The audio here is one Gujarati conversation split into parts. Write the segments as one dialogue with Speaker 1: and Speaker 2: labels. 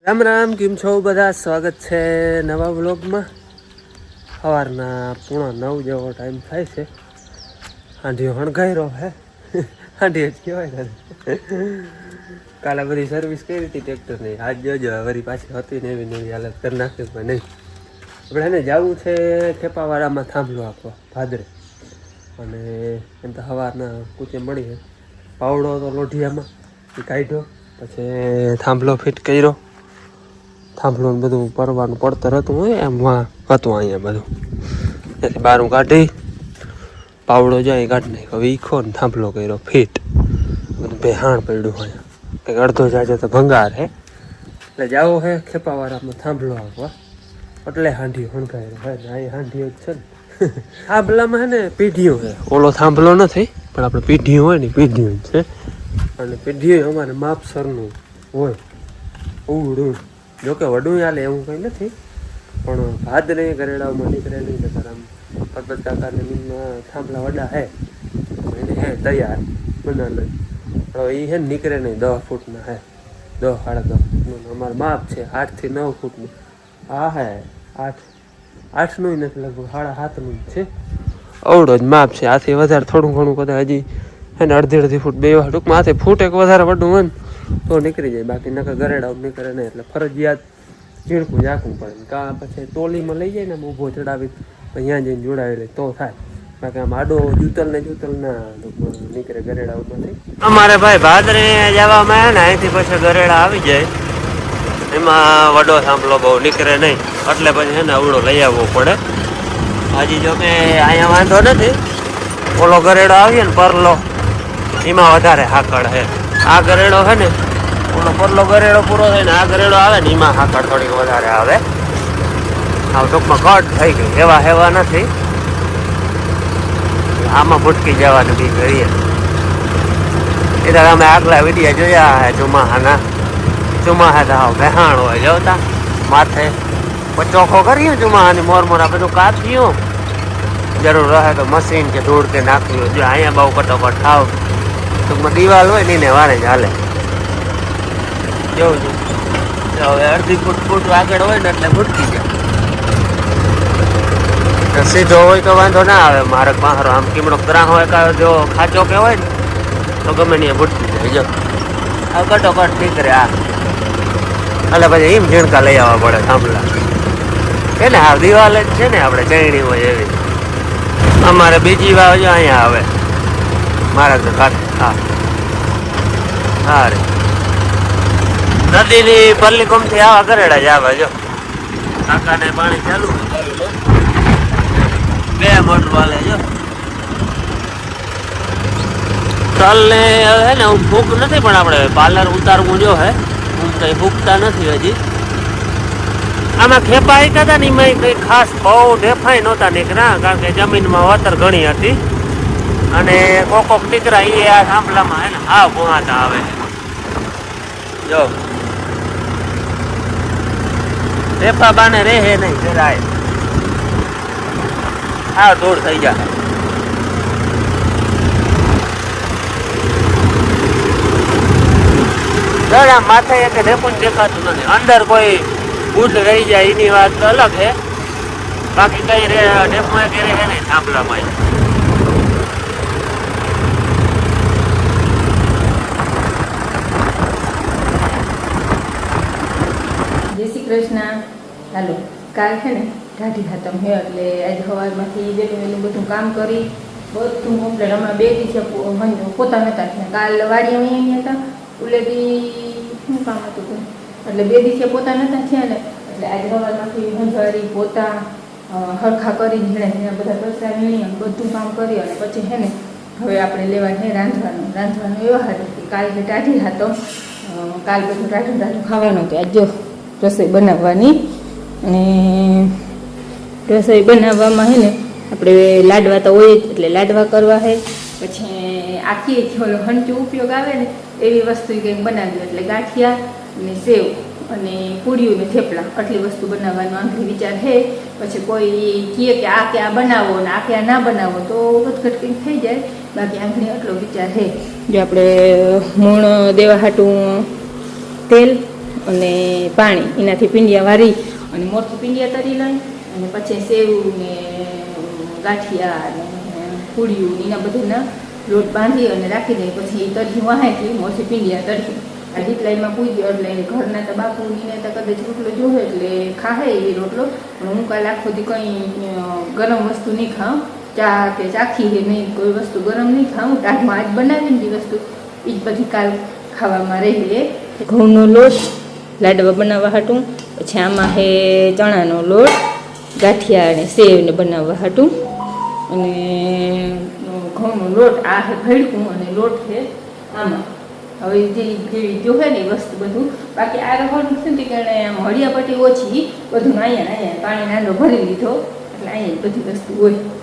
Speaker 1: રામ રામ, કેમ છો બધા? સ્વાગત છે નવા વ્લોગમાં. સવારના 8:30 જેવો ટાઈમ થાય છે. હાંડીઓ હણગાયરો હે હાંડી જ કહેવાય ને. કાલે બધી સર્વિસ કરી હતી ટ્રેક્ટરની. આજ જોજો વળી પાછી હતી ને એવી નવી હાલત કરી નાખી. પણ નહીં, આપણે એને જવું છે ખેપાવાળામાં થાંભલો આપવા ભાદરે. અને એમ તો સવારના કૂચે મળી છે. પાવડો તો લોઢિયામાં એ કાઢ્યો, પછી થાંભલો ફિટ કર્યો. થાંભલો બધું પરવાનું પડતર હતું હોય એમ હતું અહીંયા બધું. ત્યાંથી બારું કાઢી પાવડો જાય કાઢી નાખ્યો. વીખો ને થાંભલો કર્યો ફિટ. બધું બેહાણ પડ્યું હોય કંઈક અડધો જાજો તો ભંગાર હે. એટલે જાવો હે ખેપાવાળામાં થાંભલો આપવા. એટલે હાંડીઓ હણગાયેલો હે ને અહીં હાંડીઓ જ છે ને. થાંભલામાં હે ને પીઢીઓ છે. ઓલો થાંભલો નથી પણ આપણે પીઢીઓ હોય ને પીઢીઓ જ છે. અને પીઢીઓ અમારે માપસરનું હોય ઉડું. જોકે વડું હાલે એવું કંઈ નથી, પણ ભાદ નહીં ગરેડાઓમાં નીકળે નહીં. નકર આમ ભગત કાકાને થાંભલા વડા હે એને હે તૈયાર બના લઈ. હવે એ હે ને નીકળે નહીં. 10 ફૂટના હે, 10 સાડા 10 ફૂટનું અમારું માપ છે. 8 થી 9 ફૂટનું. હા હે 8નું નથી, લગભગ 7.5નું જ છે. અવડો જ માપ છે. આથી વધારે થોડું ઘણું કદાચ હજી હે ને અડધી ફૂટ બે ટૂંકમાં આથી ફૂટ એક વધારે વડું હોય ને તો નીકળી જાય. બાકી નકર ગરેડા નીકળે નહીં. એટલે ફરજિયાત ઝીણકું ઝાંકવું પડે. કાં પછી ટોલીમાં લઈ જાય ને ઊભો ચડાવી અહીંયા જઈને જોડાવી લે તો થાય. બાકી આમ આડો જૂતલ ના નીકળે ગરેડાઓમાંથી. અમારે ભાઈ ભાદરે જવામાં ને અહીંથી પછી ગરેડા આવી જાય. એમાં વડો થાંભલો બહુ નીકળે નહીં, એટલે પછી છે ને અવડો લઈ આવવો પડે. હજી જો કે અહીંયા વાંધો નથી. ઓલો ગરેડો આવીએ ને પરલો, એમાં વધારે હાકડ છે. આ ગરેડો છે ને ઓલો પરલો ગરેડો પૂરો થાય ને આ ગરેડો આવે ને એમાં હાકડ થોડીક વધારે આવે. આ ટૂંકમાં કટ થઈ ગયું, હેવા નથી. આમાં ભૂટકી જવાની બી કરીએ. એ તો અમે આગલા વિડીયો જોયા હે ચોમાહાના. ચોમાહા તો બેહાણ હોય જોતા માથે ચોખ્ખો કરીએ ચોમાહાની મોર આ બધું કાપ્યું. જરૂર રહે તો મશીન કે ધૂળ કે નાખ્યું. જો અહીંયા બહુ કટોકટ થાવ ટૂંકમાં દિવાલ હોય ને એને વારે જ હાલે. જેવું છે હવે અડધી ફૂટ આગળ હોય ને એટલે ભૂટકી જાય. સીધો હોય તો વાંધો ના આવે. મારે બહારો આમ કીમડો ગ્રાહ હોય કાં જો ખાચો કે હોય ને તો ગમે ને ભૂટકી જાય. જો આ કટોકટ નીકળે આ. એટલે પછી એમ ઝીણકા લઈ આવવા પડે થાંભલા. એને હા દિવાલ જ છે ને આપણે ચૈણી હોય એવી. અમારે બીજી વાવ જો અહીંયા આવે મારા તો હા હા રે નદીની પલ્લી કોમથી આવા ગરેડા જ આવે. જો કાકાને પાણી ચાલુ 2 મોટર વાલે. જો તલ ને હે ને હું ફૂક નથી પણ આપણે પાર્લર ઉતારવું જો હે. હું કંઈ ફૂકતા નથી હજી. આમાં ખેપા હતા ને એમાં કંઈ ખાસ બહુ ઢેફાઈ નહોતા નીકળ્યા, કારણ કે જમીનમાં વતર ઘણી હતી. અને કોક નીકળ્યા એ આ થાંભલામાં હે ને હા ભૂહાતા આવે. જો ઢેફા બાને રહે નહીં જરાય. હા દૂર થઈ જાય. જરા માથે એક ઢેફું દેખાતું નથી. અંદર કોઈ બુટ રહી જાય એની વાત અલગ છે. બાકી કઈ ઢેફમાં કે રહે નહીં થાંભલામાં.
Speaker 2: જય શ્રી કૃષ્ણ. હાલો કાલ છે ને ઢાઢી હાતમ હે એટલે આજે સવારમાંથી વહેલું બધું કામ કરી બધું કમ્પ્લેટ. હમણાં 2 દિવસે પોતા નહોતા થયા. કાલ વાડી અહીંયા હતા ઉલેથી શું કામ હતું એટલે 2 દિવસે પોતા નહોતા થયા ને એટલે આજે સવારમાંથી હંજવારી પોતા હરખા કરી ઝીણા બધા કચરા વીણી બધું કામ કરી અને પછી છે ને હવે આપણે લેવાનું છે રાંધવાનું એવા હતું કે કાલ જે ટાઢી હતો કાલ બધું ટાઢું ખાવાનું હતું. આજ જો રસોઈ બનાવવાની. અને રસોઈ બનાવવામાં છે ને આપણે લાડવા તો હોય જ એટલે લાડવા કરવા છે. પછી આખી ઓલો હંચું ઉપયોગ આવે ને એવી વસ્તુ કંઈક બનાવ્યું એટલે ગાંઠિયા અને સેવ અને પૂરીઓ ને થેપલા આટલી વસ્તુ બનાવવાનો આંખી વિચાર છે. પછી કોઈ કહે કે આ બનાવો ને આ ના બનાવો તો વધઘટ કંઈક થઈ જાય. બાકી આંખની આટલો વિચાર છે. જો આપણે મૂણ દેવા હાટું તેલ અને પાણી એનાથી પીંડિયા વારી અને મોરથી પીંડિયા તરી લઈ અને પછી સેવ ને ગાંઠિયા અને પૂળિયું એના બધાના લોટ બાંધી અને રાખી દઈએ પછી તરજું વાહાય મોરથી પીંડિયા તરી આ દીપલાઈમાં પૂજ્યો એટલે ઘરના તો બાપુને તો કદાચ રોટલો જોવે એટલે ખાહે એ રોટલો પણ હું કાલે આખો દી કંઈ ગરમ વસ્તુ નહીં ખાઉં ચા કે ચાખી કે નહીં કોઈ વસ્તુ ગરમ નહીં ખાઉં ટાઢમાં આજ બનાવીને એ વસ્તુ એ જ બધી કાલ ખાવામાં રહીએ ઘઉંનો લોટ લાડવા બનાવવા હાટું પછી આમાં હે ચણાનો લોટ ગાંઠિયા અને સેવને બનાવવા હાટું અને ઘઉંનો લોટ આ હે ભેડકું અને લોટ છે આમાં હવે જેવી જોવે ને એ વસ્તુ બધું બાકી આ રવાનું શું કે આમ હળિયાપટ્ટી ઓછી બધું અહીંયા પાણી નાનો ભરી લીધો એટલે અહીંયા બધી વસ્તુ હોય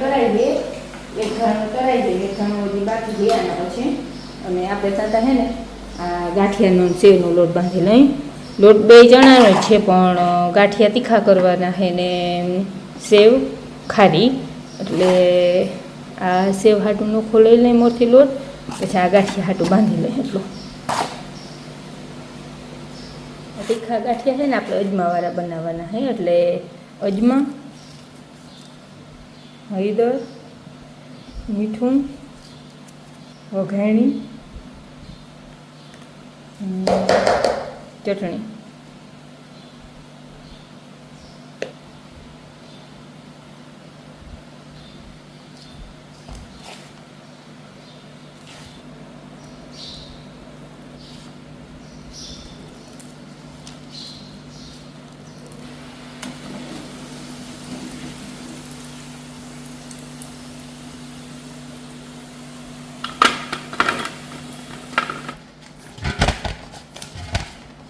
Speaker 2: કરાવી દઈએ એક ઘાણું કરાવી દઈએ એક ઘાણું હજી બાકી ગયા પછી અને આપણે થતા છે ને આ ગાંઠિયાનો સેવનો લોટ બાંધી લઈ લોટ બે જણાનો જ છે પણ ગાંઠિયા તીખા કરવાના છે ને સેવ ખારી એટલે આ સેવ હાટું નોખો લઈ લઈ મોરથી લોટ પછી આ ગાંઠિયા હાટું બાંધી લઈ એટલું તીખા ગાંઠિયા છે ને આપણે અજમાવાળા બનાવવાના છે એટલે અજમા હળદર મીઠું વઘાણી ચટણી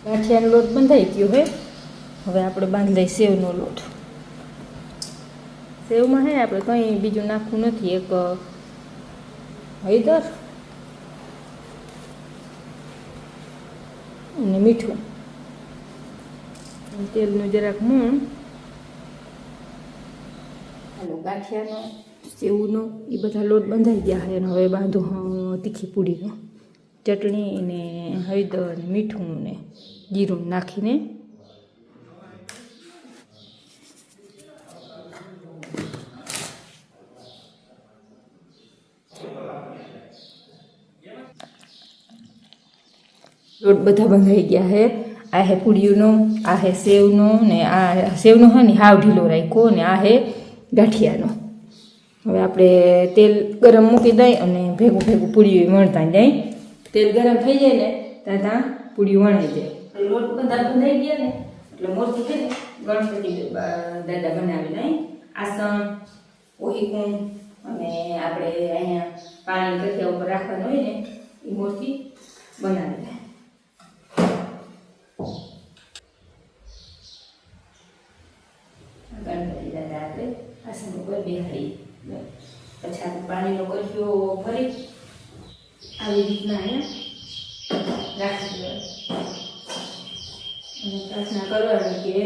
Speaker 2: ગાંઠિયાનો લોટ બંધાઈ ગયો હોય હવે આપણે બાંધી લઈએ સેવનો લોટ સેવમાં હે આપણે કંઈ બીજું નાખવું નથી એક હળદર અને મીઠું તેલનું જરાક મૂણ હાલો ગાંઠિયાનો સેવનો એ બધા લોટ બંધાઈ ગયા છે અને હવે બાંધો તીખી પૂરીનો ચટણી ને હળદર મીઠું ને જીરું નાખીને લોટ બધા બંધાઈ ગયા છે આ હે પૂરીનો આ હે સેવનો ને આ સેવનો હે ને હાવ ઢીલો રાખ્યો ને આ હે ગાંઠિયાનો હવે આપણે તેલ ગરમ મૂકી દઈ અને ભેગું ભેગું પૂરી વણતા જાય તેલ ગરમ થઈ જાય ને ત્યાં પૂરી વણાઈ જાય લોટ બધા બંધાઈ ગયા ને એટલે મોરથી છે ને ગણપતિ દાદા બનાવી નહીં આસન ઓહીકું અને આપણે અહીંયા પાણી કથિયા ઉપર રાખવાનું હોય ને એ મોરથી બનાવી લે ગણપતિ દાદા આપણે આસન ઉપર બેહાડી પછી આપણે પાણીનો કથિયો ભરી આવી રીતના અહીંયા રાખી દેવાનું અને પ્રાર્થના કરવાની કે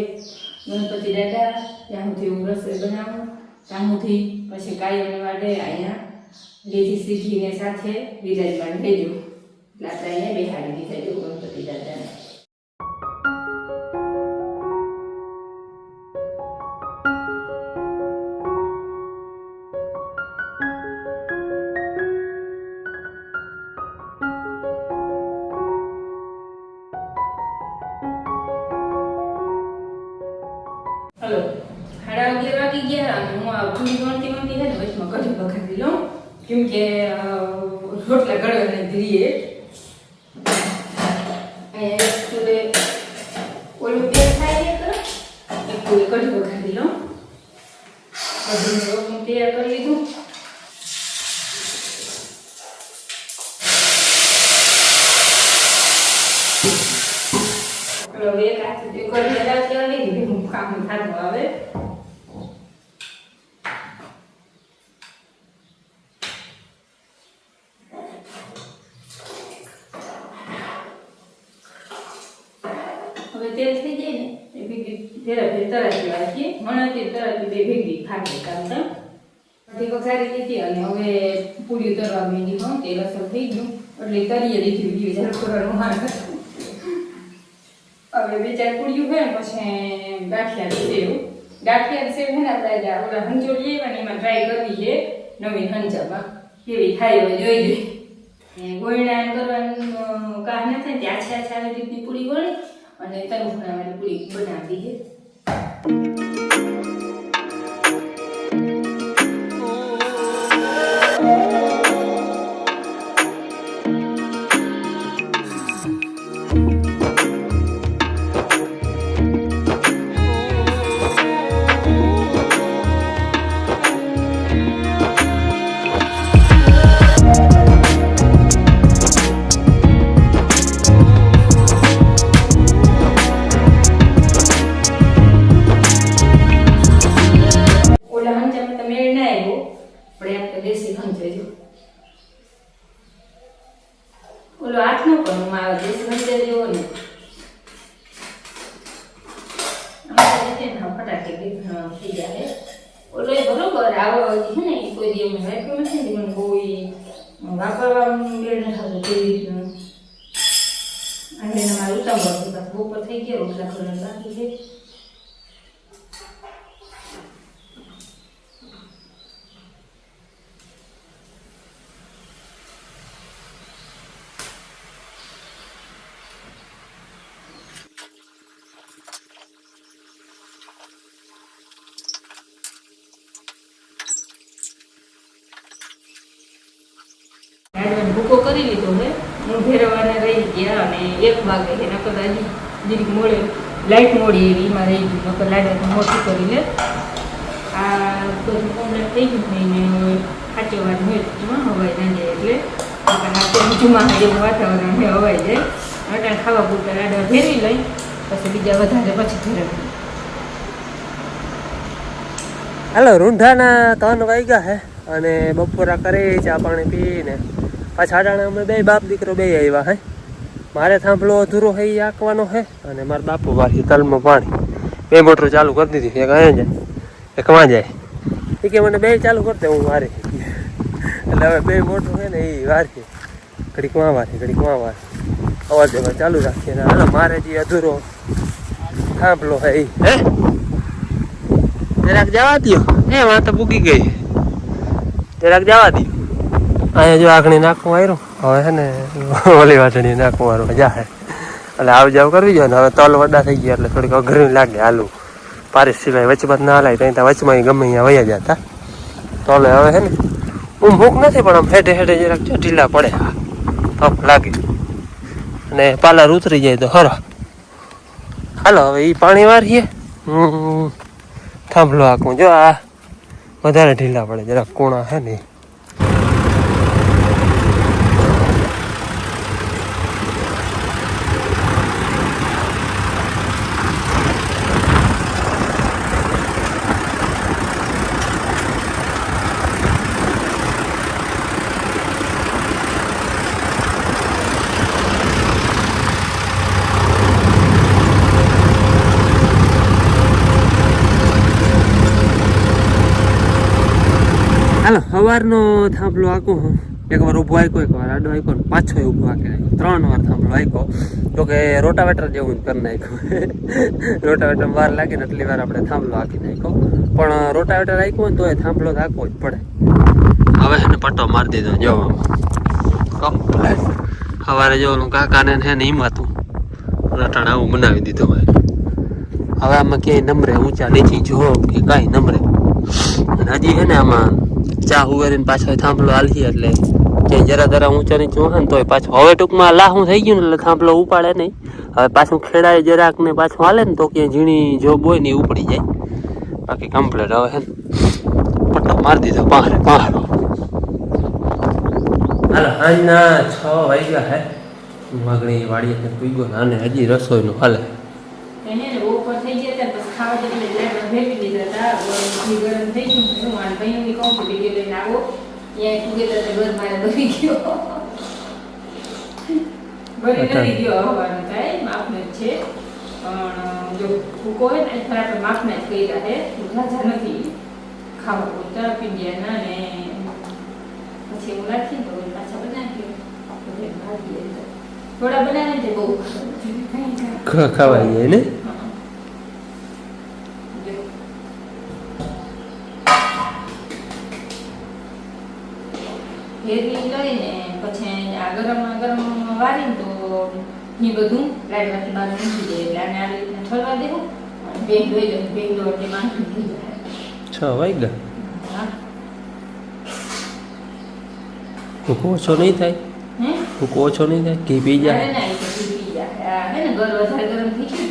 Speaker 2: ગણપતિ દાદા ત્યાં સુધી હું રસોઈ બનાવું ત્યાં સુધી પછી કાયમને માટે અહીંયા લીધી શ્રીજીને સાથે વિરાજમાન લેજો એટલે આપણે અહીંયા બેહાડી દીધા જો ગણપતિ દાદાને હલો 11:30 વાગી ગયા અને હું આ પૂરી વણતી વણતી છે ને વચમાં કઢી વઘારી લઉં કેમ કે રોટલા ગળવાના ધીરે અહીંયા સ્કૂલે ઓલું બે થાય એક પૂરી કઢી વઘારી લઉં બધું રોટલું તૈયાર કરી લીધું. હવે એક હાથથી કરી હલાવતી આવી હું કામ થતું આવે. હવે તેલ થઈ જાય ને એ ભેગી જરા તરાતી રાખીએ. મણાથી તરાતી બે ભેગી ખાટી કાઢતા બધી વઘારી લીધી અને હવે પૂરી તરવા માંડી. હા તેલ અસર થઈ ગયું એટલે તરીએ લીધી જરા થોડાનું હાર કરતું. હવે બે ચાર પૂરીયું હોય ને પછી ગાંઠિયા સેવ છે ને આપણે ઓલા હંચોળી લેવા ને એમાં ટ્રાય કરવી છે નવીન હંચામાં કેવી થાય હવે જોઈ જોઈએ. ગોળણા કરવાનું કામ ન થાય ત્યાં આછા આછા આવી રીતની પૂરી ગળી અને તરફણાવાળી પૂરી બનાવી છે. ઓલો આઠનો પણ મારો દેશ મંદિર જેવો ને અમારે છે ને ફટાકે થઈ જાય. ઓલો એ બરોબર આવો છે ને કોઈ દી એમ વાપર્યું નથી ને મને બહુ વાપરવાનું મેળ ન થતો કેવી રીતનું. અને મારે ઉતાવળ હતી બસ બપોર થઈ ગયો રોટલા કરવાનું બાકી છે. ભૂકો કરી લીધો છે. હું ભેરવાના રહી ગયા અને 1 વાગે છે નકર હજી જીરીક મોડે લાઈટ મોડી એવી એમાં રહી ગયું નકર લાઈટ મોટી કરી લે. આ બધું કમ્પ્લેટ થઈ ગયું થઈને હવે સાચો વાત હોય હવાઈ ના જાય એટલે જુમા જેવું વાતાવરણ છે હવાઈ જાય. અટાણ ખાવા પૂરતા લાડવા ભેરવી લઈ પછી બીજા વધારે પછી ભેરવી.
Speaker 1: હાલો રૂંઢાના 3 વાગ્યા હે અને બપોરા કરી ચા પાણી પીને પાછા અટાણે અમે બે બાપ દીકરો બે આવ્યા હે. મારે થાંભલો અધૂરો હે એ આંકવાનો હે અને મારા બાપુ વાળી તલમાં પાણી. 2 મોટર ચાલુ કરી દીધી. એક અહીંયા જાય એક માં જાય. એ કે મને 2 ચાલુ કરતે હું વારે એટલે હવે 2 મોટર છે ને એ વારે ઘડીક માં વારે ઘડીક માં વારે અવાજ ચાલુ રાખીએ. હાલો મારે જે અધૂરો થાંભલો હે એ હે જરાક જવા દો. એ વાત તો પૂકી ગઈ. જરાક જવા દો. અહીંયા જો આંખણી નાખવું આવ્યું હવે છે ને ઓલી વાટણી નાખવું વાળું મજા આવે એટલે આવ જાવ કરવી જોઈએ ને. હવે તલ વડા થઈ ગયા એટલે થોડીક અઘરી લાગે હાલું. પારિસ સિવાય વચમાં ના હલાય ત્યાં વચમાં ગમે અહીંયા વયા જતા તલે હવે છે ને ભૂખ નથી પણ આમ હેઠે હેઠે જરાક ઢીલા પડે તપ લાગે અને પાલર ઉતરી જાય તો ખરો. હાલો હવે એ પાણી વારીએ. થાંભલો આખું જો આ વધારે ઢીલા પડે જરાક કોણા છે ને. હાલો સવારનો થાંભલો આખો હું એકવાર ઊભો આંક્યો એકવાર આડો આંક્યો ને પાછો ઊભો આંકે 3 વાર થાંભલો આંક્યો. તો કે રોટાવેટર જેવું કરી નાખ્યું. રોટાવેટર વાર લાગે ને એટલી વાર આપણે થાંભલો આંકી નાખ્યો પણ રોટાવેટર આંક્યો ને તો એ થાંભલો તો આંકવો જ પડે. હવે એને પટ્ટો મારી દીધો જોવામાં કમ્પ્લેટ. સવારે જો ઓલું કાકાને છે ને એમ હતું રટાણ આવું બનાવી દીધું ભાઈ. હવે આમાં ક્યાંય નમરે ઊંચા નીચી જો કે કાંઈ નમરે. અને હજી છે ને આમાં ચા ઉગારીને પાછો થાંભલો હાલતી એટલે ક્યાંય જરા જરા ઊંચા નીચું હોય ને તોય પાછું હવે ટૂંકમાં લાહું થઈ ગયું ને એટલે થાંભલો ઉપાડે નહીં. હવે પાછું ખેડાય જરાક ને પાછું હાલે ને તો ક્યાંય ઝીણી જોબ હોય ને એ ઉપડી જાય. બાકી કમ્પ્લેટ હવે છે ને આટો મારી દીધો પહારો હાલો સાંજના 6 વાગ્યા હે માગણી વાડીએ પૂગ્યો ને આને હજી રસોઈનું હાલે
Speaker 2: એને ઉપર થઈ ગયા હતા પછી ખાવા જઈને લેટર ભેગી દીધા હતા ઘી ગરમ થઈ ગયું હું મારા ભાઈની કહું કે વિડીયો લઈને આવો ત્યાં ટુગેધર તો ઘર મારે ભરી ગયો ભરી નથી ગયો હવાનું થાય માપને જ છે પણ જો ભૂકો હોય ને એટલે આપણે માપને જ કર્યા છે ઝાઝા નથી ખાવા પૂરતા પીંડિયાના ને પછી એવું રાખીને તો પાછા બનાવીએ થોડા બનાવીને તે બહુ
Speaker 1: ખવાઈ જાય ને
Speaker 2: ફેરવી લઈને પછી આ ગરમ વારીને તો એ બધું લાઈટમાંથી બહાર મૂકી દે એટલે આને આવી રીતના ઠરવા દેવું અને બેગ ધોઈ દઉં બેગ ધો એટલે માંડી થઈ જાય
Speaker 1: 6 વાગ્યા
Speaker 2: હા
Speaker 1: ભૂકો ઓછો નહીં થાય
Speaker 2: હે
Speaker 1: ભૂકો ઓછો નહીં થાય ઘી પી જાય
Speaker 2: અરે ના એ તો ઘી પી જાય આ હે ને વધારે ગરમ થઈ ગયું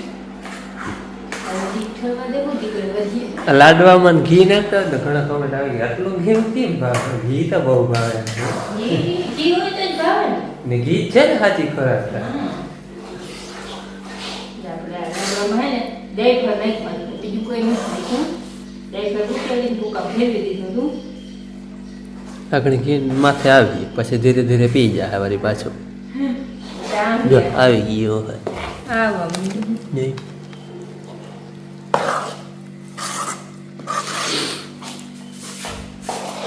Speaker 2: હવે ઘી ઠરવા દેવું દીકરે વધીએ
Speaker 1: લાડવામાં ઘી નાખતા હોય તો ઘણા કમેન્ટ આવી ગયા આટલું ઘી કેમ ભાવે ઘી તો બહુ ભાવે
Speaker 2: ઘી હોય તો જ ભાવે
Speaker 1: ને ઘી છે ને સાચી ખોરાક
Speaker 2: ને આપણે લાડવામાં હે ને દહીં પર નાખવાનું બીજું કોઈ નથી નાખ્યું દહીં પર ઉકેલીને ભૂકા ફેરવી દીધું હતું
Speaker 1: આગળ ઘી માથે આવી પછી ધીરે ધીરે પી જાય વળી પાછું જો આવી ગયો હોય
Speaker 2: આવા
Speaker 1: નહીં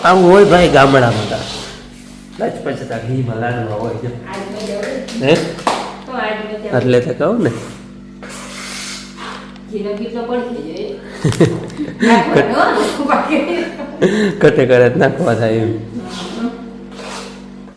Speaker 1: આવું હોય ભાઈ ગામડામાં તા લચપચ તા ઘીમાં લાડવા હોય જો હે એટલે તો કહું ને કટે કરે નાખવા થાય એમ